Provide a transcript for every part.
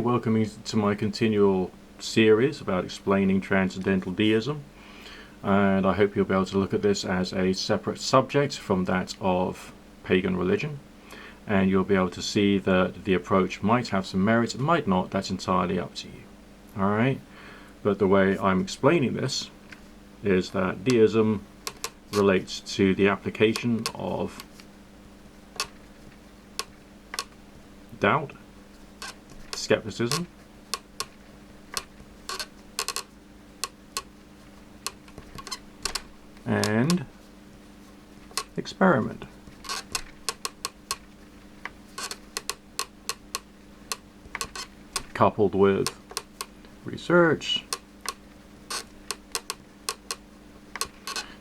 Welcome you to my continual series about explaining transcendental deism, and I hope you'll be able to look at this as a separate subject from that of pagan religion, and you'll be able to see that the approach might have some merit, it might not, that's entirely up to you. Alright, but the way I'm explaining this is that deism relates to the application of doubt, skepticism, and experiment. Coupled with research,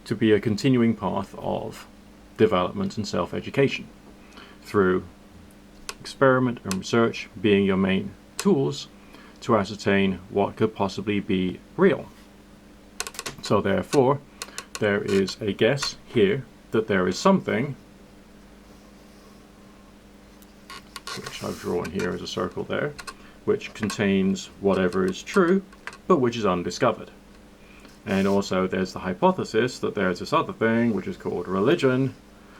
to be a continuing path of development and self-education through experiment and research being your main tools to ascertain what could possibly be real. So therefore, there is a guess here that there is something, which I've drawn here as a circle there, which contains whatever is true, but which is undiscovered. And also there's the hypothesis that there's this other thing, which is called religion,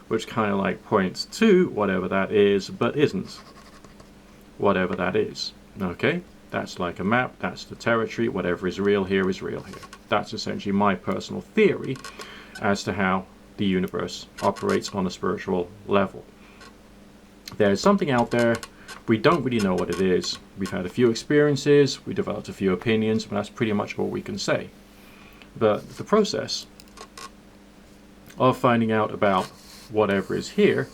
which kind of like points to whatever that is, but isn't whatever that is. Okay, that's like a map, that's the territory, whatever is real here is real here. That's essentially my personal theory as to how the universe operates on a spiritual level. There's something out there, we don't really know what it is. We've had a few experiences, we developed a few opinions, but that's pretty much all we can say. But the process of finding out about whatever is here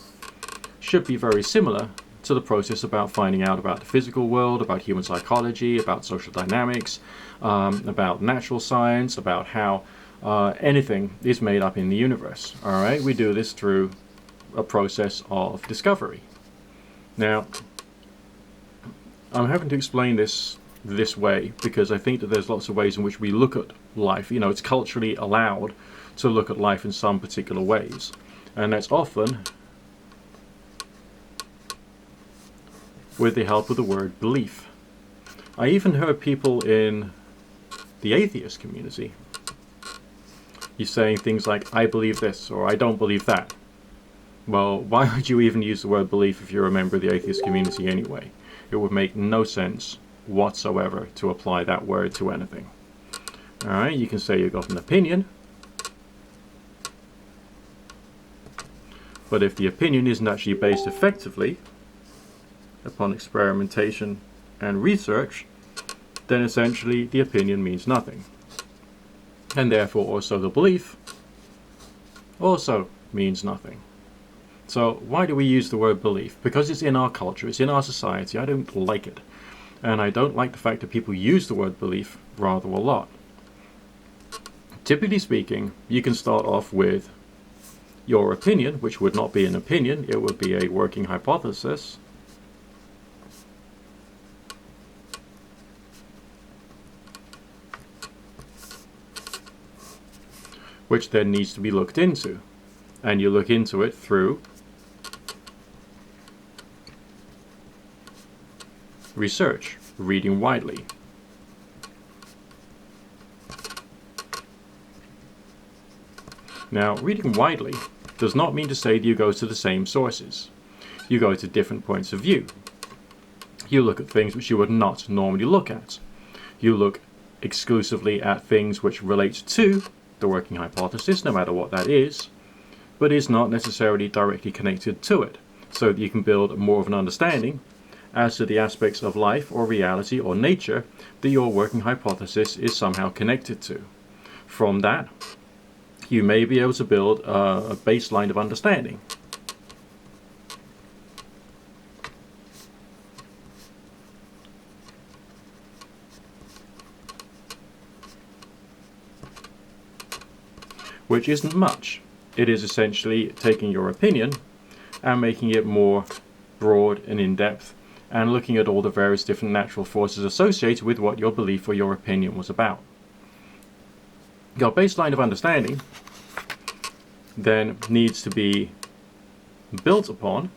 should be very similar to the process about finding out about the physical world, about human psychology, about social dynamics, about natural science, about how anything is made up in the universe. Alright, we do this through a process of discovery. Now, I'm having to explain this way because I think that there's lots of ways in which we look at life. You know, it's culturally allowed to look at life in some particular ways. And that's often with the help of the word belief. I even heard people in the atheist community saying things like, I believe this, or I don't believe that. Well, why would you even use the word belief if you're a member of the atheist community anyway? It would make no sense whatsoever to apply that word to anything. Alright, you can say you've got an opinion, but if the opinion isn't actually based effectively upon experimentation and research, then essentially the opinion means nothing. And therefore also the belief also means nothing. So why do we use the word belief? Because it's in our culture, it's in our society. I don't like it. And I don't like the fact that people use the word belief rather a lot. Typically speaking, you can start off with your opinion, which would not be an opinion, it would be a working hypothesis. Which then needs to be looked into. And you look into it through research, reading widely. Now, reading widely does not mean to say that you go to the same sources. You go to different points of view. You look at things which you would not normally look at. You look exclusively at things which relate to the working hypothesis, no matter what that is, but is not necessarily directly connected to it, so that you can build more of an understanding as to the aspects of life or reality or nature that your working hypothesis is somehow connected to. From that, you may be able to build a baseline of understanding. Which isn't much. It is essentially taking your opinion and making it more broad and in-depth, and looking at all the various different natural forces associated with what your belief or your opinion was about. Your baseline of understanding then needs to be built upon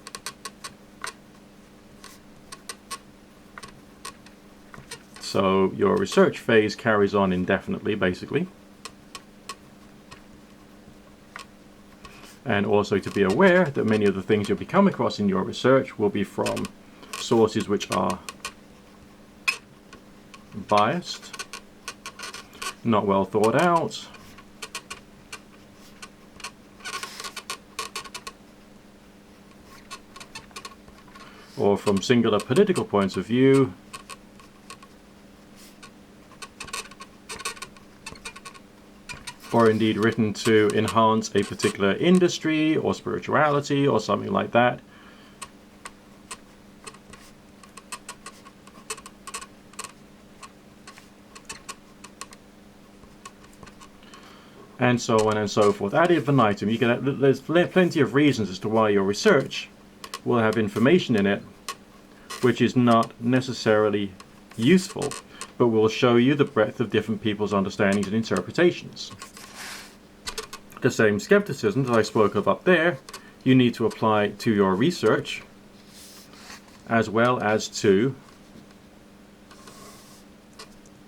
So your research phase carries on indefinitely, basically. And also to be aware that many of the things you'll be coming across in your research will be from sources which are biased, not well thought out, or from singular political points of view, or indeed written to enhance a particular industry or spirituality or something like that. And so on and so forth. Ad infinitum. You can, there's plenty of reasons as to why your research will have information in it which is not necessarily useful, but will show you the breadth of different people's understandings and interpretations. The same skepticism that I spoke of up there, you need to apply to your research as well as to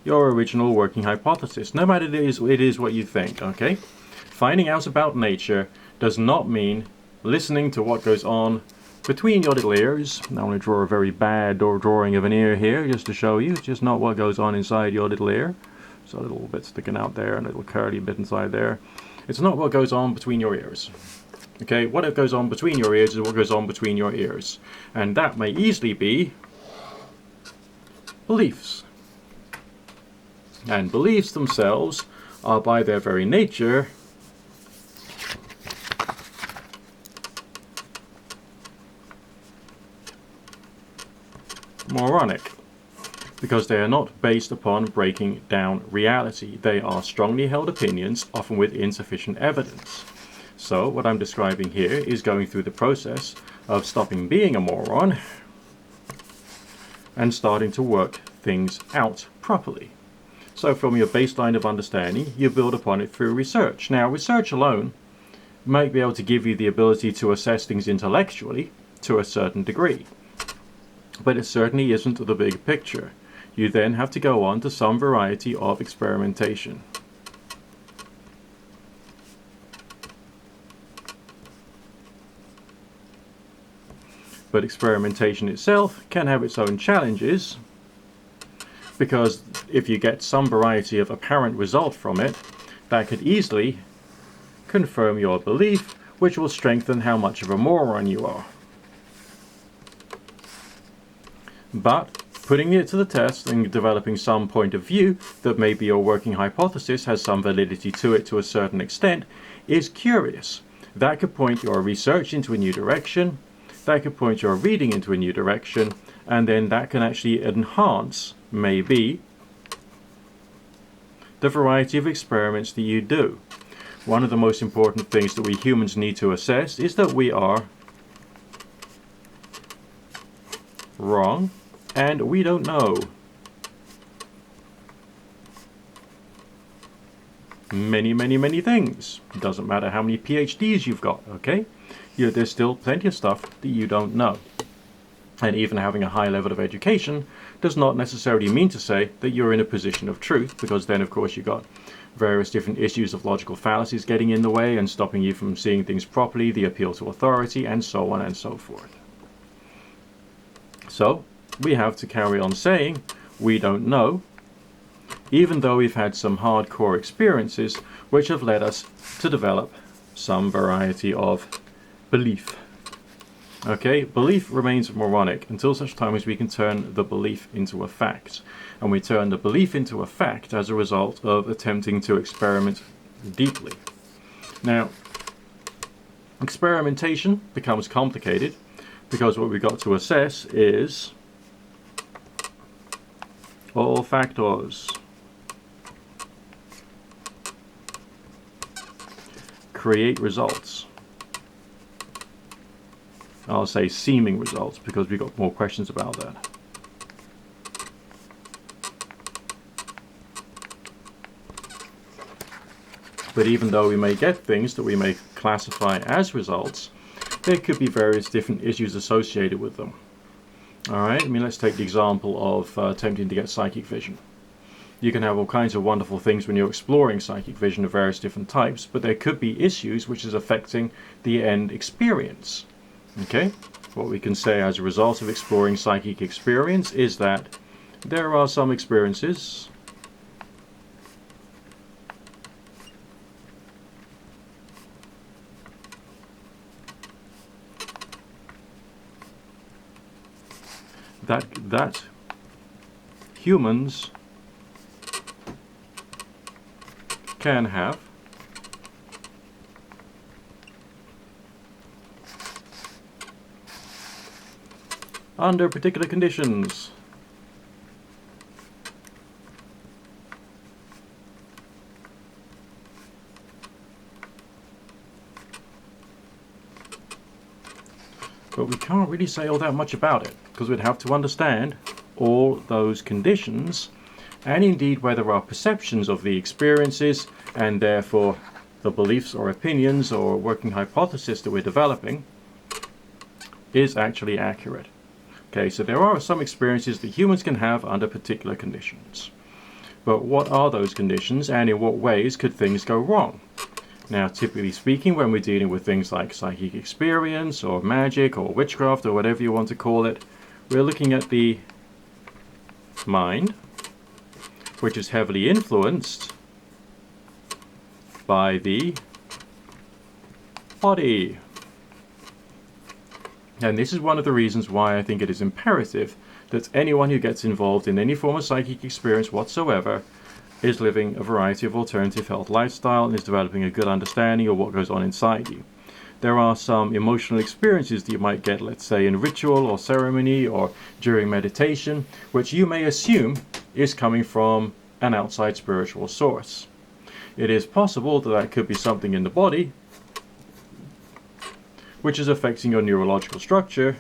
your original working hypothesis, no matter it is what you think, okay? Finding out about nature does not mean listening to what goes on between your little ears. I'm going to draw a very bad drawing of an ear here just to show you. It's just not what goes on inside your little ear. So a little bit sticking out there and a little curly bit inside there. It's not what goes on between your ears. Okay, what goes on between your ears is what goes on between your ears. And that may easily be beliefs. And beliefs themselves are by their very nature moronic, because they are not based upon breaking down reality. They are strongly held opinions, often with insufficient evidence. So what I'm describing here is going through the process of stopping being a moron and starting to work things out properly. So from your baseline of understanding, you build upon it through research. Now, research alone might be able to give you the ability to assess things intellectually to a certain degree, but it certainly isn't the big picture. You then have to go on to some variety of experimentation. But experimentation itself can have its own challenges, because if you get some variety of apparent result from it, that could easily confirm your belief, which will strengthen how much of a moron you are. But putting it to the test and developing some point of view that maybe your working hypothesis has some validity to it to a certain extent is curious. That could point your research into a new direction, that could point your reading into a new direction, and then that can actually enhance, maybe, the variety of experiments that you do. One of the most important things that we humans need to assess is that we are wrong and we don't know. Many things. It doesn't matter how many PhDs you've got, okay? There's still plenty of stuff that you don't know. And even having a high level of education does not necessarily mean to say that you're in a position of truth, because then of course you've got various different issues of logical fallacies getting in the way and stopping you from seeing things properly, the appeal to authority, and so on and so forth. So we have to carry on saying we don't know, even though we've had some hardcore experiences which have led us to develop some variety of belief. Okay, belief remains moronic until such time as we can turn the belief into a fact. And we turn the belief into a fact as a result of attempting to experiment deeply. Now, experimentation becomes complicated because what we've got to assess is all factors. Create results. I'll say seeming results because we've got more questions about that. But even though we may get things that we may classify as results, there could be various different issues associated with them. Alright, I mean, let's take the example of attempting to get psychic vision. You can have all kinds of wonderful things when you're exploring psychic vision of various different types, but there could be issues which is affecting the end experience. Okay? What we can say as a result of exploring psychic experience is that there are some experiences that humans can have under particular conditions. But we can't really say all that much about it, because we'd have to understand all those conditions, and indeed whether our perceptions of the experiences, and therefore the beliefs or opinions or working hypothesis that we're developing, is actually accurate. Okay, so there are some experiences that humans can have under particular conditions. But what are those conditions, and in what ways could things go wrong? Now, typically speaking, when we're dealing with things like psychic experience or magic or witchcraft or whatever you want to call it, we're looking at the mind, which is heavily influenced by the body. And this is one of the reasons why I think it is imperative that anyone who gets involved in any form of psychic experience whatsoever is living a variety of alternative health lifestyle and is developing a good understanding of what goes on inside you. There are some emotional experiences that you might get, let's say in ritual or ceremony or during meditation, which you may assume is coming from an outside spiritual source. It is possible that that could be something in the body which is affecting your neurological structure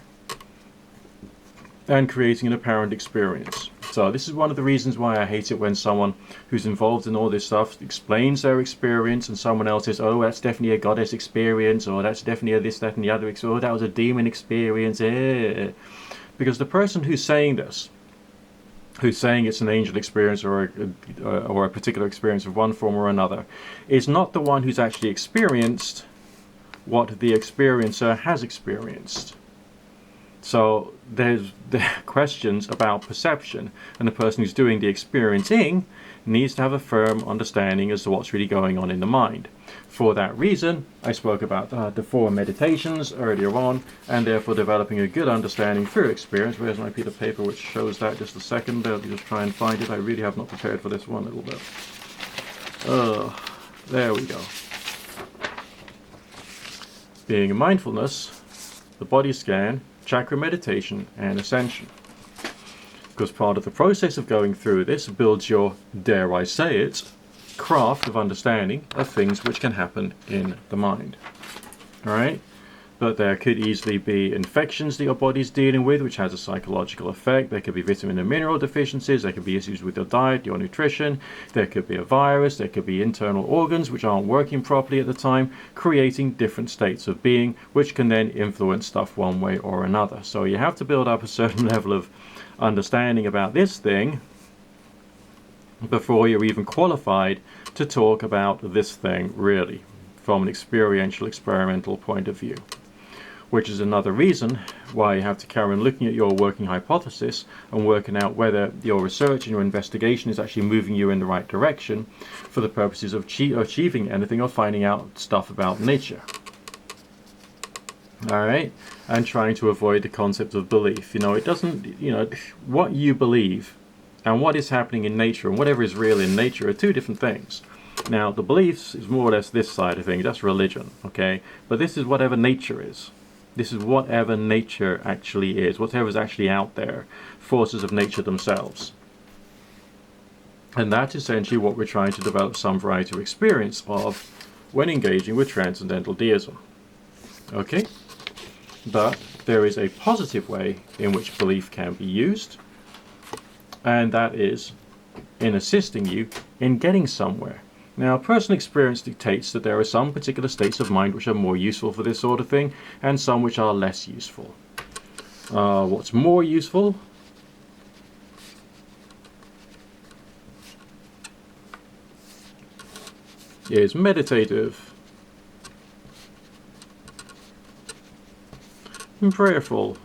and creating an apparent experience. So this is one of the reasons why I hate it when someone who's involved in all this stuff explains their experience and someone else says, oh, that's definitely a goddess experience, or that's definitely a this, that, and the other, or that was a demon experience. Because the person who's saying this, who's saying it's an angel experience or a particular experience of one form or another, is not the one who's actually experienced what the experiencer has experienced. So there are questions about perception, and the person who's doing the experiencing needs to have a firm understanding as to what's really going on in the mind. For that reason, I spoke about the 4 meditations earlier on, and therefore developing a good understanding through experience. Where's my piece of paper which shows that? Just a second, let me just try and find it. I really have not prepared for this one little bit. There we go. Being in mindfulness, the body scan, chakra meditation, and ascension. Because part of the process of going through this builds your, dare I say it, craft of understanding of things which can happen in the mind. Alright? But there could easily be infections that your body's dealing with, which has a psychological effect. There could be vitamin and mineral deficiencies. There could be issues with your diet, your nutrition. There could be a virus. There could be internal organs which aren't working properly at the time, creating different states of being, which can then influence stuff one way or another. So you have to build up a certain level of understanding about this thing before you're even qualified to talk about this thing, really, from an experiential, experimental point of view. Which is another reason why you have to carry on looking at your working hypothesis and working out whether your research and your investigation is actually moving you in the right direction for the purposes of achieving anything or finding out stuff about nature. Alright? And trying to avoid the concept of belief. It doesn't, what you believe and what is happening in nature and whatever is real in nature are two different things. Now, the beliefs is more or less this side of things, that's religion, okay? But this is whatever nature is. This is whatever nature actually is, whatever is actually out there, forces of nature themselves. And that's essentially what we're trying to develop some variety of experience of when engaging with Transcendental Deism. Okay? But there is a positive way in which belief can be used, and that is in assisting you in getting somewhere. Now, personal experience dictates that there are some particular states of mind which are more useful for this sort of thing, and some which are less useful. What's more useful is meditative and prayerful.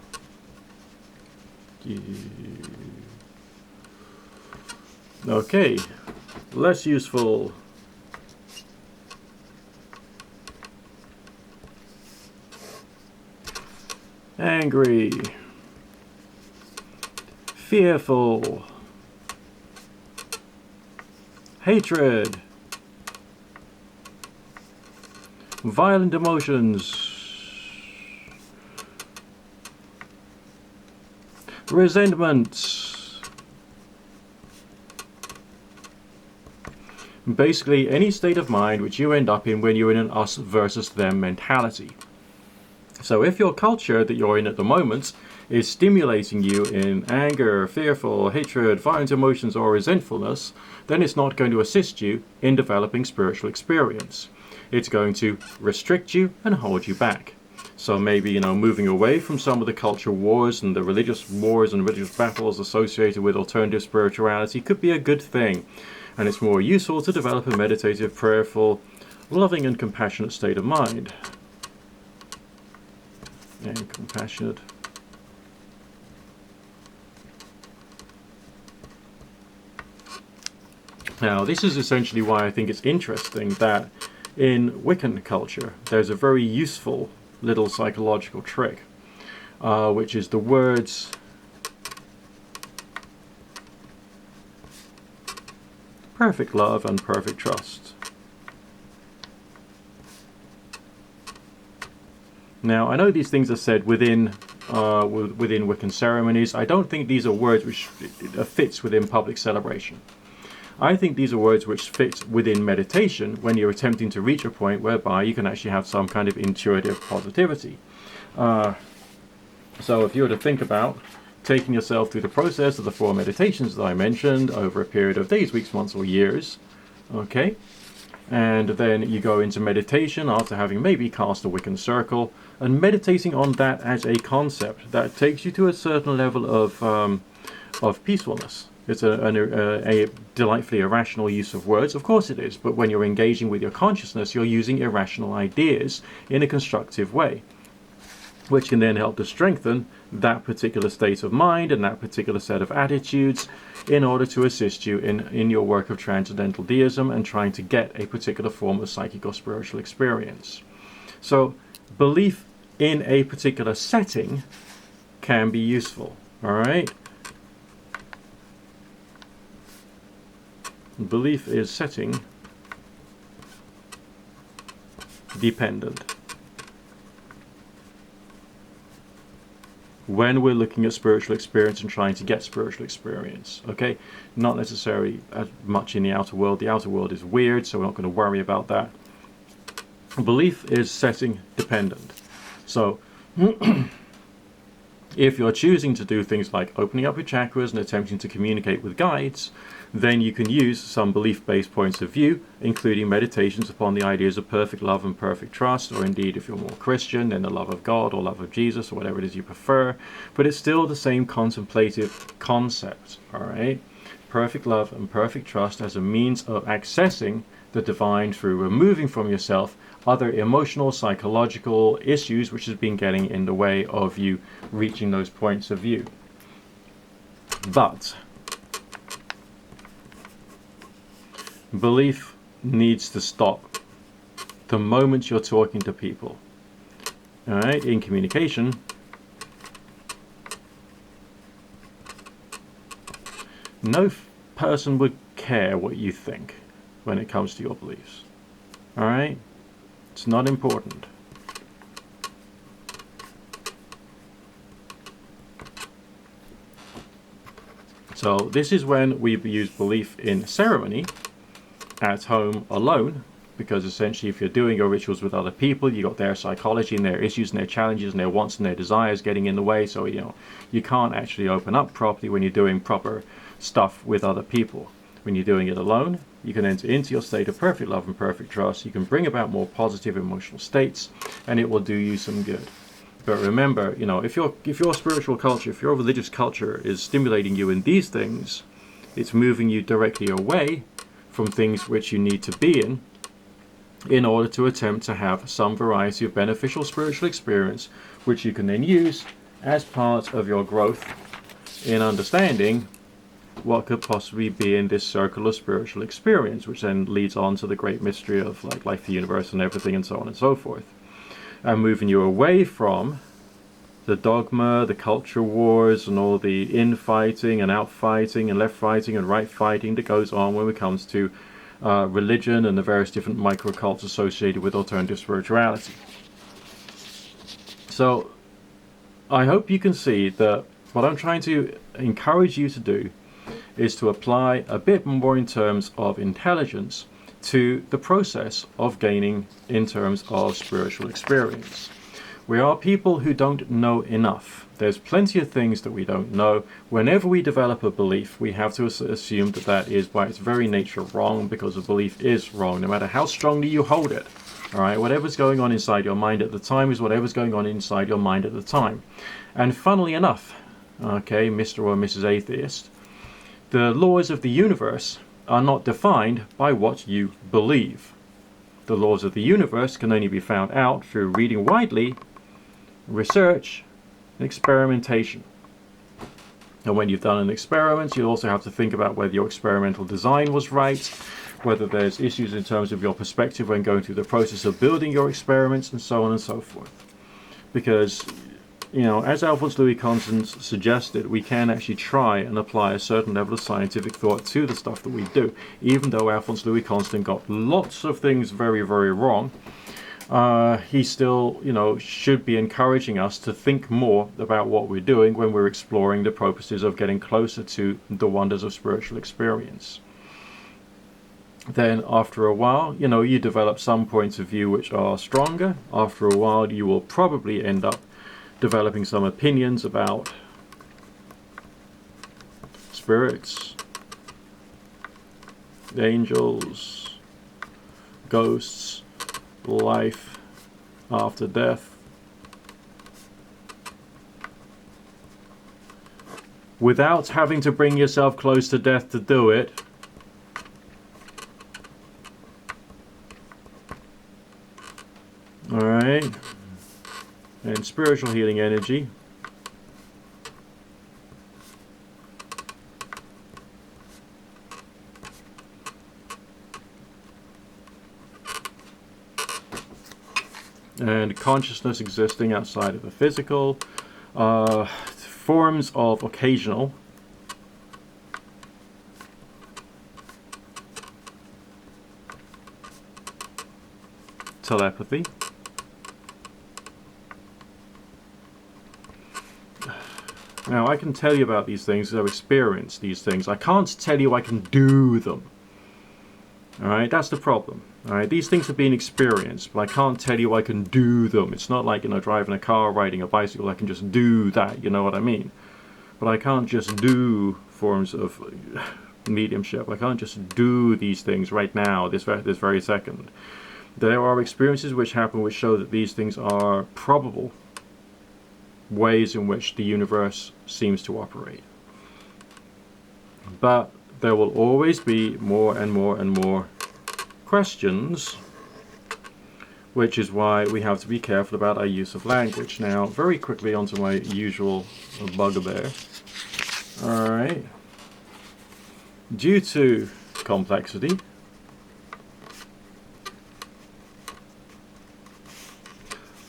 Okay, less useful. Angry, fearful, hatred, violent emotions, resentment. Basically, any state of mind which you end up in when you're in an us versus them mentality. So if your culture that you're in at the moment is stimulating you in anger, fearful, hatred, violent emotions, or resentfulness, then it's not going to assist you in developing spiritual experience. It's going to restrict you and hold you back. So maybe, moving away from some of the cultural wars and the religious wars and religious battles associated with alternative spirituality could be a good thing. And it's more useful to develop a meditative, prayerful, loving and compassionate state of mind. And compassionate. Now, this is essentially why I think it's interesting that in Wiccan culture, there's a very useful little psychological trick, which is the words perfect love and perfect trust. Now, I know these things are said within Wiccan ceremonies. I don't think these are words which fits within public celebration. I think these are words which fit within meditation when you're attempting to reach a point whereby you can actually have some kind of intuitive positivity. So if you were to think about taking yourself through the process of the 4 meditations that I mentioned over a period of days, weeks, months, or years, okay? And then you go into meditation after having maybe cast a Wiccan circle, and meditating on that as a concept that takes you to a certain level of peacefulness. It's a delightfully irrational use of words, of course it is, but when you're engaging with your consciousness, you're using irrational ideas in a constructive way, which can then help to strengthen that particular state of mind and that particular set of attitudes in order to assist you in your work of transcendental deism and trying to get a particular form of psychic or spiritual experience. So belief in a particular setting can be useful, all right? Belief is setting dependent. When we're looking at spiritual experience and trying to get spiritual experience, okay? Not necessarily as much in the outer world. The outer world is weird, so we're not going to worry about that. Belief is setting dependent. So if you're choosing to do things like opening up your chakras and attempting to communicate with guides, then you can use some belief-based points of view, including meditations upon the ideas of perfect love and perfect trust, or indeed, if you're more Christian, then the love of God or love of Jesus, or whatever it is you prefer. But it's still the same contemplative concept, all right? Perfect love and perfect trust as a means of accessing the divine through removing from yourself other emotional, psychological issues which has been getting in the way of you reaching those points of view. But belief needs to stop the moment you're talking to people. All right, in communication, no person would care what you think when it comes to your beliefs. All right? It's not important. So this is when we use belief in ceremony at home alone, because essentially if you're doing your rituals with other people, you got their psychology and their issues and their challenges and their wants and their desires getting in the way, so you can't actually open up properly when you're doing proper stuff with other people. When you're doing it alone, you can enter into your state of perfect love and perfect trust. You can bring about more positive emotional states, and it will do you some good. But remember, you know, if your spiritual culture, if your religious culture is stimulating you in these things, it's moving you directly away from things which you need to be in order to attempt to have some variety of beneficial spiritual experience, which you can then use as part of your growth in understanding what could possibly be in this circle of spiritual experience, which then leads on to the great mystery of like life, the universe, and everything, and so on and so forth. And moving you away from the dogma, the culture wars, and all the infighting and outfighting and left fighting and right fighting that goes on when it comes to religion and the various different micro-cults associated with alternative spirituality. So I hope you can see that what I'm trying to encourage you to do is to apply a bit more in terms of intelligence to the process of gaining in terms of spiritual experience. We are people who don't know enough. There's plenty of things that we don't know. Whenever we develop a belief, we have to assume that that is by its very nature wrong, because a belief is wrong, no matter how strongly you hold it. All right, whatever's going on inside your mind at the time is whatever's going on inside your mind at the time. And funnily enough, okay, Mr. or Mrs. Atheist, the laws of the universe are not defined by what you believe. The laws of the universe can only be found out through reading widely, research, and experimentation. And when you've done an experiment, you also have to think about whether your experimental design was right, whether there's issues in terms of your perspective when going through the process of building your experiments, and so on and so forth. Because, you know, as Alphonse Louis Constant suggested, we can actually try and apply a certain level of scientific thought to the stuff that we do. Even though Alphonse Louis Constant got lots of things very, very wrong, he still, you know, should be encouraging us to think more about what we're doing when we're exploring the purposes of getting closer to the wonders of spiritual experience. Then after a while, you know, you develop some points of view which are stronger. After a while, you will probably end up developing some opinions about spirits, angels, ghosts, life after death, without having to bring yourself close to death to do it. Alright, and spiritual healing energy. And consciousness existing outside of the physical, forms of occasional telepathy, now I can tell you about these things because I've experienced these things. I can't tell you I can do them. Alright, that's the problem. Alright, these things have been experienced, but I can't tell you I can do them. It's not like, you know, driving a car, riding a bicycle, I can just do that, you know what I mean? But I can't just do forms of mediumship. I can't just do these things right now, this very second. There are experiences which happen which show that these things are probable ways in which the universe seems to operate. But there will always be more and more and more questions, which is why we have to be careful about our use of language. Now, very quickly onto my usual bugbear. Alright. Due to complexity,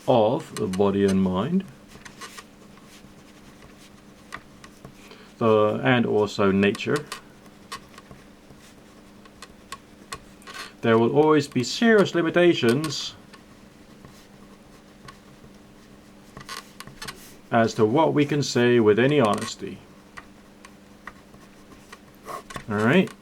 of the body and mind, and also nature, there will always be serious limitations as to what we can say with any honesty. Alright?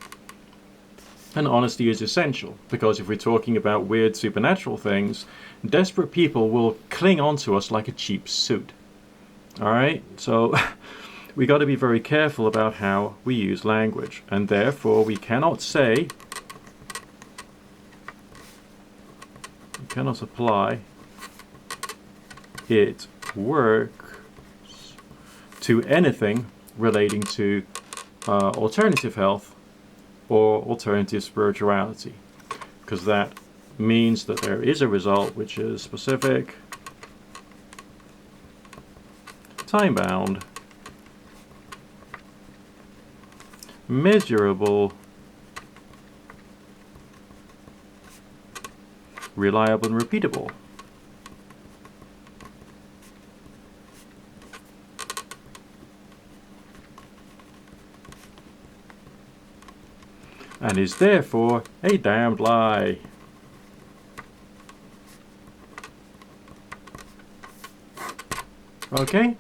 And honesty is essential, because if we're talking about weird supernatural things, desperate people will cling onto us like a cheap suit. Alright? So we got to be very careful about how we use language, and therefore we cannot say, we cannot apply it works to anything relating to alternative health or alternative spirituality, because that means that there is a result which is specific, time-bound, measurable, reliable and repeatable. And is therefore a damned lie. Okay?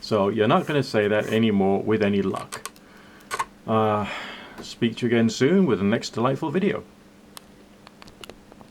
So you're not going to say that anymore with any luck. Speak to you again soon with the next delightful video.